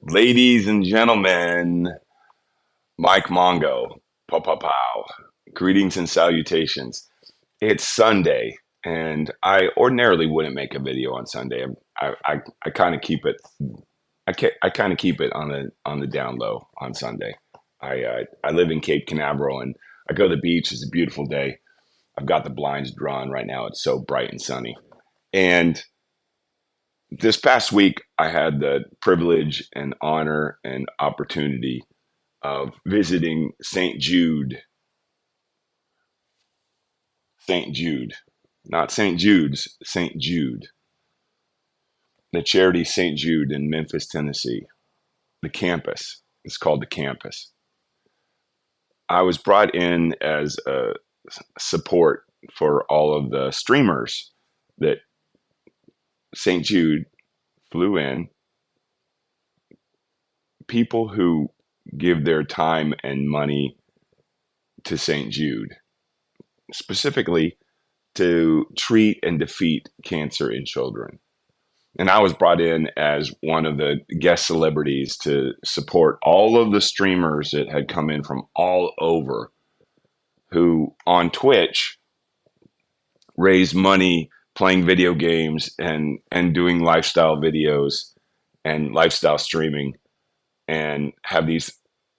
Ladies and gentlemen, Mike Mongo, pow pow pow. Greetings and salutations. It's Sunday, and I ordinarily wouldn't make a video on Sunday. I kind of keep it. I kind of keep it on the down low on Sunday. I live in Cape Canaveral, and I go to the beach. It's a beautiful day. I've got the blinds drawn right now. It's so bright and sunny, and this past week, I had the privilege and honor and opportunity of visiting St. Jude, not St. Jude's, St. Jude, the charity St. Jude in Memphis, Tennessee, the campus. It's called the campus. I was brought in as a support for all of the streamers that St. Jude flew in, people who give their time and money to St. Jude, specifically to treat and defeat cancer in children. And I was brought in as one of the guest celebrities to support all of the streamers that had come in from all over who on Twitch raise money playing video games and doing lifestyle videos and lifestyle streaming and have these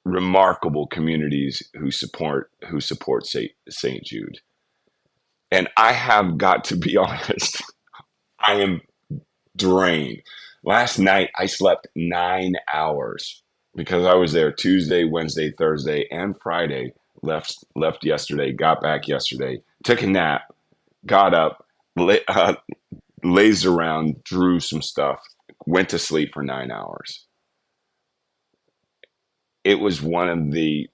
remarkable communities who support St. Jude. And I have got to be honest, I am drained. Last night I slept 9 hours because I was there Tuesday, Wednesday, Thursday, and Friday. Left yesterday, got back yesterday, took a nap, got up, lazed around, drew some stuff, went to sleep for 9 hours. It was one of the.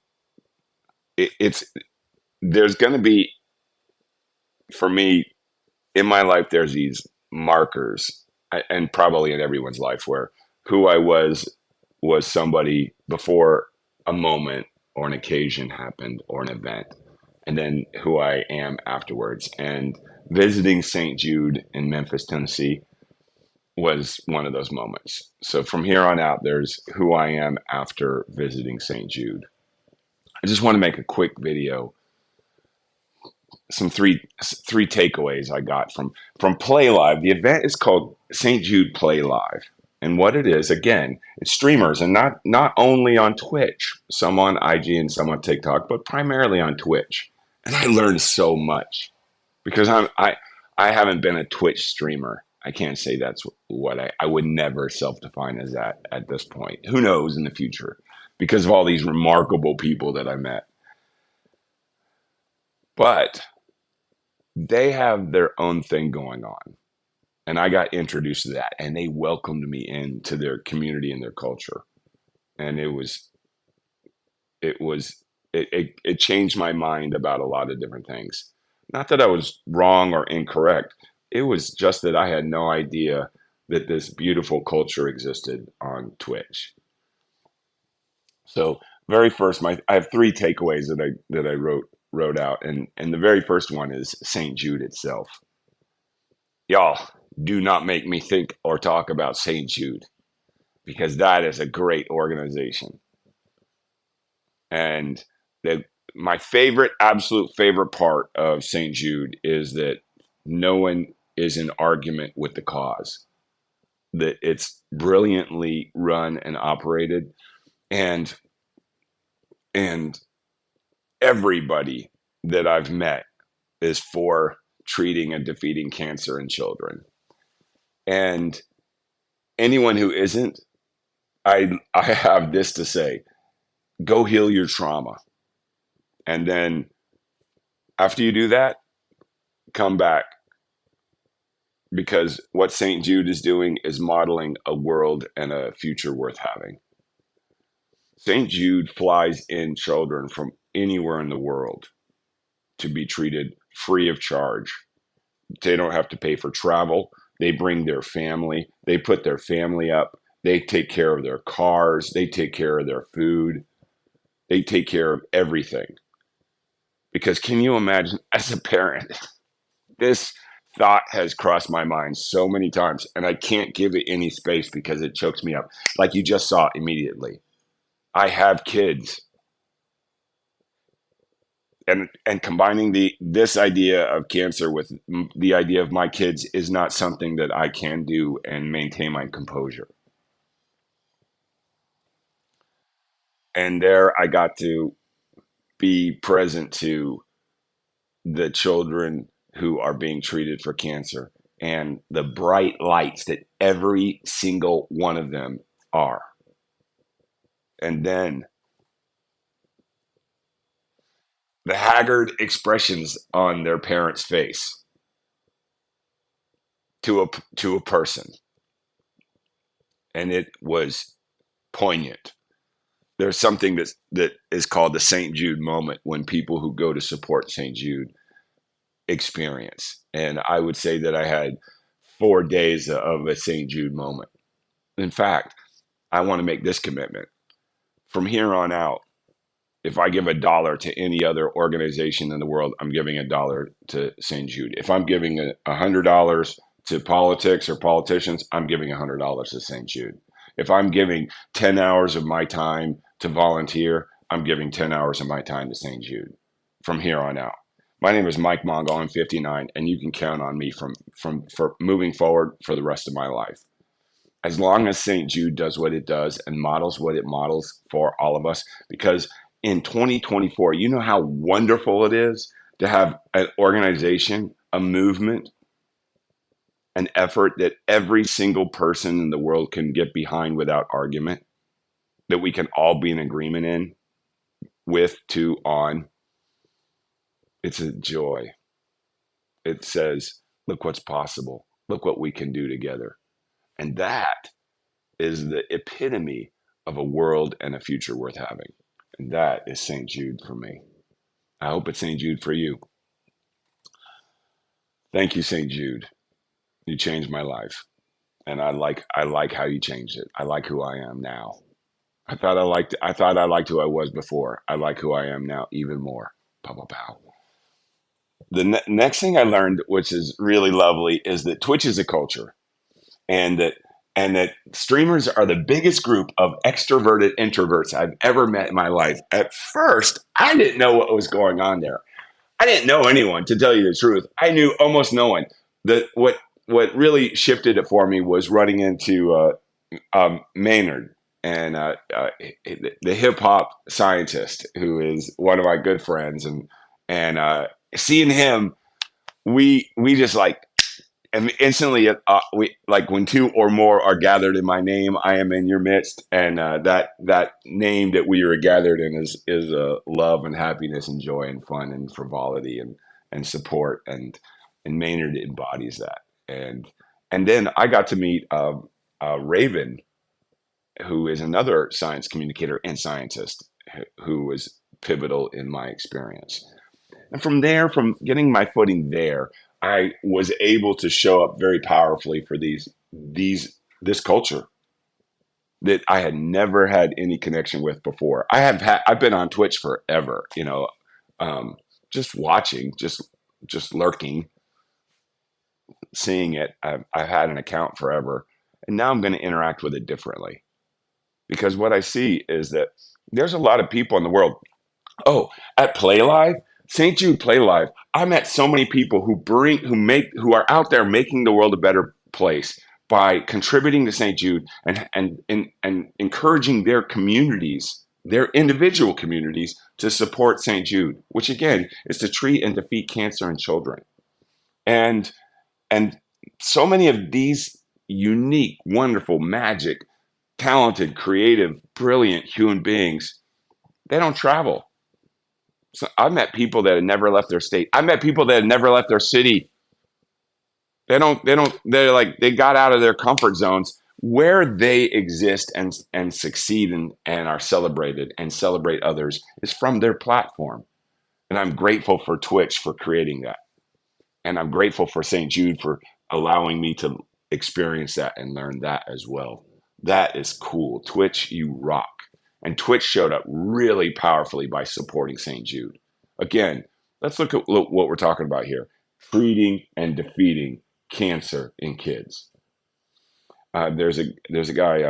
It's there's going to be for me in my life. There's these markers, and probably in everyone's life, where who I was somebody before a moment or an occasion happened or an event, and then who I am afterwards. And visiting St. Jude in Memphis, Tennessee was one of those moments. So from here on out, there's who I am after visiting St. Jude. I just want to make a quick video. Some three takeaways I got from PlayLive. The event is called St. Jude PlayLive, and what it is, again, it's streamers, and not only on Twitch, some on IG and some on TikTok, but primarily on Twitch. And I learned so much because I haven't been a Twitch streamer. I can't say that's what I would never self-define as that at this point. Who knows in the future because of all these remarkable people that I met. But they have their own thing going on. And I got introduced to that and they welcomed me into their community and their culture. And it changed my mind about a lot of different things. Not that I was wrong or incorrect. It was just that I had no idea that this beautiful culture existed on Twitch. So very first, I have three takeaways that I wrote out, and the very first one is St. Jude itself. Y'all, do not make me think or talk about St. Jude because that is a great organization. And the my favorite, absolute favorite part of St. Jude is that no one is in argument with the cause. That it's brilliantly run and operated, and and everybody that I've met is for treating and defeating cancer in children. And anyone who isn't, I have this to say: go heal your trauma, and then after you do that, come back because what St. Jude is doing is modeling a world and a future worth having. St. Jude flies in children from anywhere in the world to be treated free of charge. They don't have to pay for travel. They bring their family. They put their family up. They take care of their cars. They take care of their food. They take care of everything. Because can you imagine, as a parent, this thought has crossed my mind so many times, and I can't give it any space because it chokes me up. Like you just saw immediately. I have kids, and combining the this idea of cancer with the idea of my kids is not something that I can do and maintain my composure. And there I got to be present to the children who are being treated for cancer and the bright lights that every single one of them are. And then the haggard expressions on their parents' face to a person, and it was poignant. There's something that is called the St. Jude moment when people who go to support St. Jude experience. And I would say that I had 4 days of a St. Jude moment. In fact, I want to make this commitment. From here on out, if I give $1 to any other organization in the world, I'm giving $1 to St. Jude. If I'm giving $100 to politics or politicians, I'm giving $100 to St. Jude. If I'm giving 10 hours of my time to volunteer, I'm giving 10 hours of my time to St. Jude from here on out. My name is Mike Mongo. I'm 59, and you can count on me for moving forward for the rest of my life. As long as St. Jude does what it does and models what it models for all of us, because in 2024, you know how wonderful it is to have an organization, a movement, an effort that every single person in the world can get behind without argument, that we can all be in agreement in, with, to, on. It's a joy. It says, look what's possible. Look what we can do together. And that is the epitome of a world and a future worth having. And that is St. Jude for me. I hope it's St. Jude for you. Thank you, St. Jude. You changed my life. And I like how you changed it. I like who I am now. I thought I liked who I was before. I like who I am now even more. Pow pow pow. The next thing I learned, which is really lovely, is that Twitch is a culture, and that streamers are the biggest group of extroverted introverts I've ever met in my life. At first, I didn't know what was going on there. I didn't know anyone, to tell you the truth. I knew almost no one. That what really shifted it for me was running into Maynard, and the hip hop scientist, who is one of my good friends, and seeing him, we just like, and instantly, we like when two or more are gathered in my name, I am in your midst, and that name that we are gathered in is love and happiness and joy and fun and frivolity and support, and Maynard embodies that, and then I got to meet Raven, who is another science communicator and scientist who was pivotal in my experience. And from there, from getting my footing there, I was able to show up very powerfully for this culture that I had never had any connection with before. I've been on Twitch forever, um, just watching, just lurking, seeing it. I've had an account forever, and now I'm going to interact with it differently, because what I see is that there's a lot of people in the world. Oh, at PlayLive, St. Jude PlayLive, I met so many people who are out there making the world a better place by contributing to St. Jude and encouraging their communities, their individual communities, to support St. Jude, which again is to treat and defeat cancer in children. And and so many of these unique, wonderful, magic, talented, creative, brilliant human beings, they don't travel. So I met people that had never left their state. I met people that had never left their city. They're like, they got out of their comfort zones. Where they exist and succeed and are celebrated and celebrate others is from their platform. And I'm grateful for Twitch for creating that. And I'm grateful for St. Jude for allowing me to experience that and learn that as well. That is cool. Twitch, you rock. And Twitch showed up really powerfully by supporting St. Jude. Again, let's look at what we're talking about here. treating and defeating cancer in kids. There's a guy,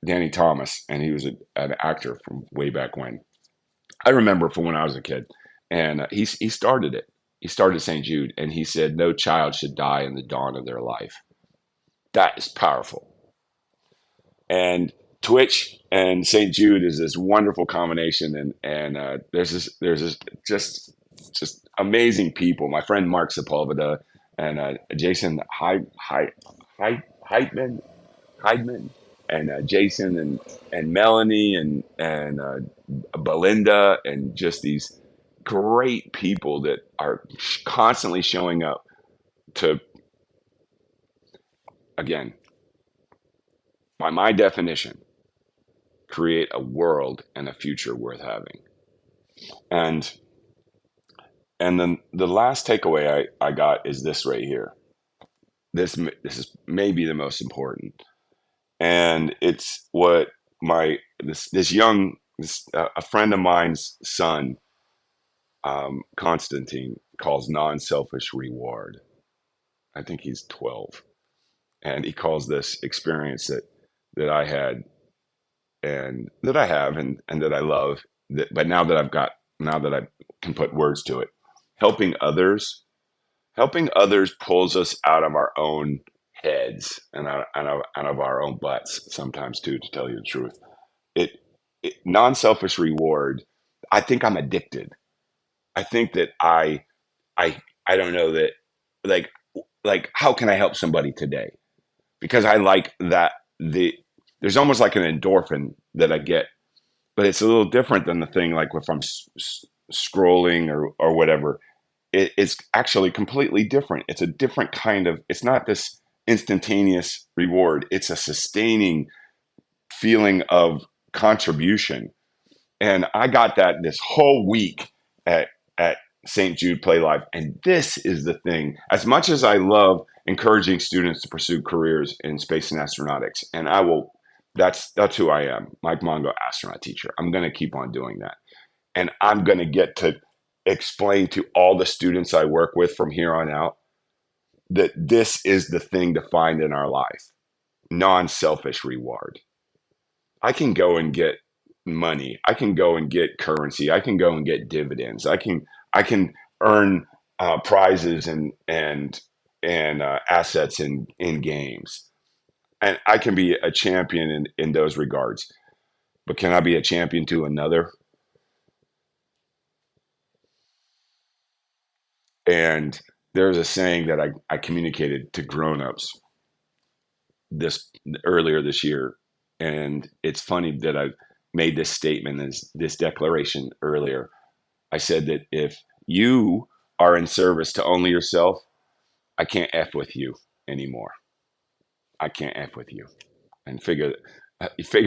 Danny Thomas, and he was an actor from way back when. I remember from when I was a kid, and he started it. He started St. Jude, and he said, "No child should die in the dawn of their life." That is powerful. And Twitch and St. Jude is this wonderful combination, and there's this just amazing people. My friend Mark Sepulveda and Jason Heitman, Heidman, and Jason and Melanie and Belinda, and just these great people that are constantly showing up to, again, by my definition, create a world and a future worth having. And and then the last takeaway I got is this right here. This is maybe the most important, and it's what my this young a friend of mine's son, Constantine, calls non-selfish reward. I think he's 12, and he calls this experience that I had and that I have and that I love. But now that I can put words to it, helping others, helping others pulls us out of our own heads and out of our own butts sometimes too. To tell you the truth, it, non-selfish reward. I think I'm addicted. I think that I don't know that like how can I help somebody today? Because I like that there's almost like an endorphin that I get, but it's a little different than the thing like if I'm scrolling or whatever. It's actually completely different. It's a different kind of. It's not this instantaneous reward. It's a sustaining feeling of contribution, and I got that this whole week at at St. Jude PlayLive. And this is the thing. As much as I love encouraging students to pursue careers in space and astronautics, and I will, that's who I am, Mike Mongo, astronaut teacher. I'm going to keep on doing that, and I'm going to get to explain to all the students I work with from here on out that this is the thing to find in our life: non-selfish reward. I can go and get money. I can go and get currency. I can go and get dividends. I can earn prizes and assets in games, and I can be a champion in those regards. But can I be a champion to another? And there's a saying that I communicated to grown-ups this earlier this year, and it's funny that I made this statement, this declaration earlier. I said that if you are in service to only yourself, I can't F with you anymore. I can't F with you. And figure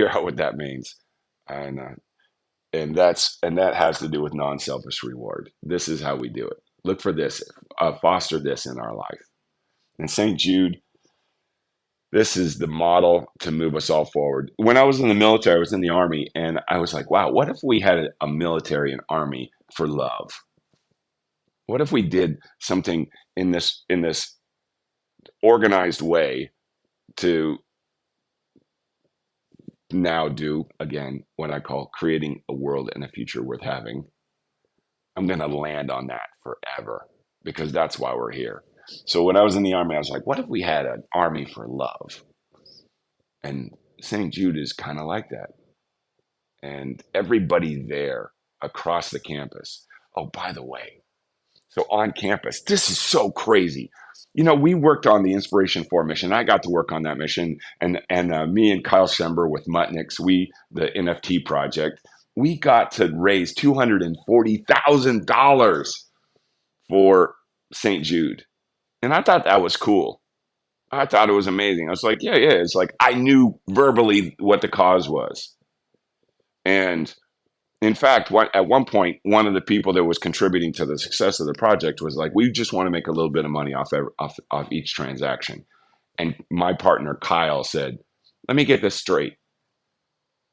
out what that means. And that has to do with non-selfish reward. This is how we do it. Look for this, foster this in our life. And St. Jude, this is the model to move us all forward. When I was in the military, I was in the army, and I was like, wow, what if we had a military and army for love? What if we did something in this organized way to now do again what I call creating a world and a future worth having? I'm going to land on that forever because that's why we're here. So when I was in the army, I was like, what if we had an army for love? And St. Jude is kind of like that. And everybody there across the campus. Oh, by the way, so on campus, this is so crazy. We worked on the Inspiration 4 mission. I got to work on that mission, and me and Kyle Schember with Mutniks, the NFT project, we got to raise $240,000 for St. Jude, and I thought that was cool. I thought it was amazing. I was like, yeah, yeah. It's like I knew verbally what the cause was, and in fact, at one point, one of the people that was contributing to the success of the project was like, "We just want to make a little bit of money off each transaction." And my partner Kyle said, "Let me get this straight.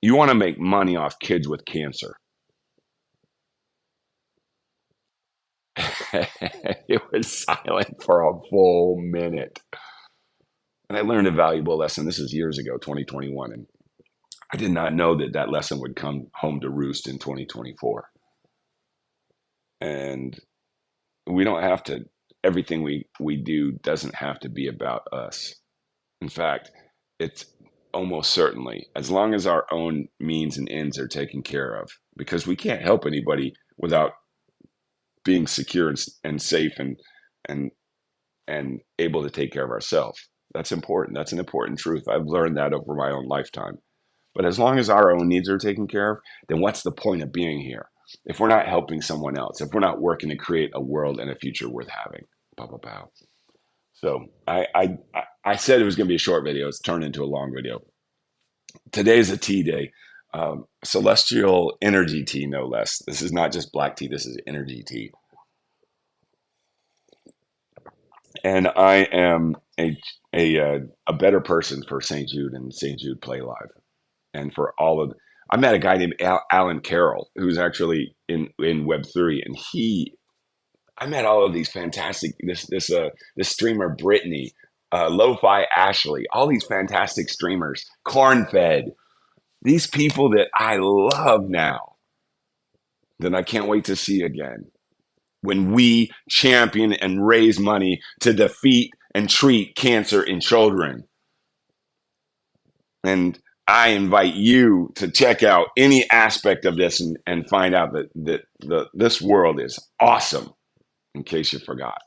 You want to make money off kids with cancer?" It was silent for a full minute. And I learned a valuable lesson. This is years ago, 2021. And I did not know that that lesson would come home to roost in 2024. And we don't have to, everything we do doesn't have to be about us. In fact, it's almost certainly, as long as our own means and ends are taken care of, because we can't help anybody without being secure and safe and and able to take care of ourselves. That's important. That's an important truth. I've learned that over my own lifetime. But as long as our own needs are taken care of, then what's the point of being here? If we're not helping someone else, if we're not working to create a world and a future worth having. Pow, pow, pow. So I said it was going to be a short video. It's turned into a long video. Today's a tea day. Celestial energy tea, no less. This is not just black tea. This is energy tea. And I am a better person for St. Jude and St. Jude PlayLive, and for all of. I met a guy named Alan Carroll who's actually in Web3, and I met all of these fantastic this streamer Brittany, Lo-Fi Ashley, all these fantastic streamers, Cornfed, these people that I love now, that I can't wait to see again. When we champion and raise money to defeat and treat cancer in children. And I invite you to check out any aspect of this and find out that this world is awesome, in case you forgot.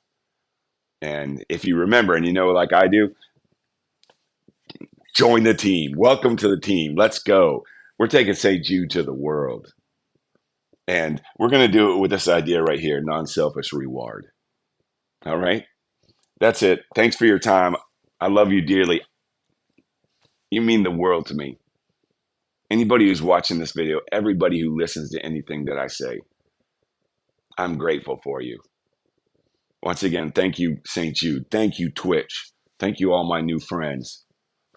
And if you remember, and you know, like I do, join the team. Welcome to the team. Let's go. We're taking St. Jude to the world. And we're going to do it with this idea right here, non-selfish reward. All right? That's it. Thanks for your time. I love you dearly. You mean the world to me. Anybody who's watching this video, everybody who listens to anything that I say, I'm grateful for you. Once again, thank you, St. Jude. Thank you, Twitch. Thank you, all my new friends.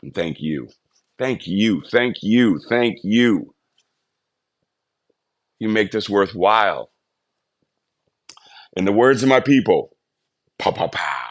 And thank you. Thank you. Thank you. Thank you. You make this worthwhile. In the words of my people, pow, pow, pow.